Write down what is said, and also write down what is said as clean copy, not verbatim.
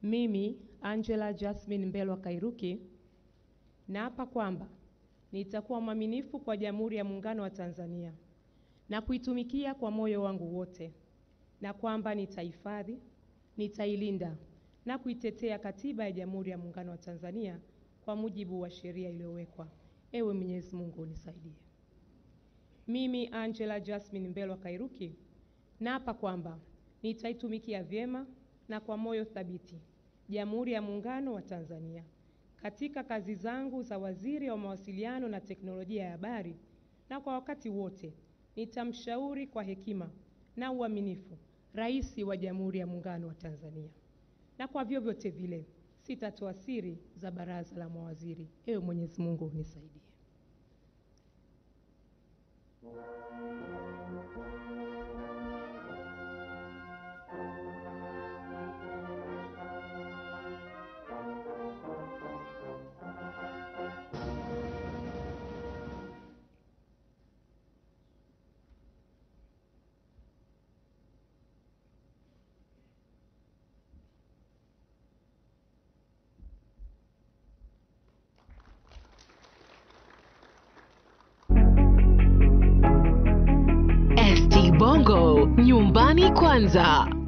Mimi, Angela Jasmine Mbelwa Kairuki, naapa kwamba nitakuwa mwaminifu kwa Jamhuri ya Muungano wa Tanzania na kuitumikia kwa moyo wangu wote, na kwamba nitahifadhi, nitailinda na kuitetea Katiba ya Jamhuri ya Muungano wa Tanzania kwa mujibu wa sheria iliyowekwa. Ewe Mwenyezi Mungu unisaidie. Mimi, Angela Jasmine Mbelwa Kairuki, naapa kwamba nitaitumikia vyema na kwa moyo thabiti Jamhuri ya Muungano wa Tanzania katika kazi zangu za Waziri wa Mawasiliano na Teknolojia ya Habari, na kwa wakati wote nitamshauri kwa hekima na uaminifu Rais wa Jamhuri ya Muungano wa Tanzania, na kwa vyovyote vile sitatoa siri za baraza la mawaziri. Ewe Mwenyezi Mungu unisaidie. FT Bongo, nyumbani kwanza.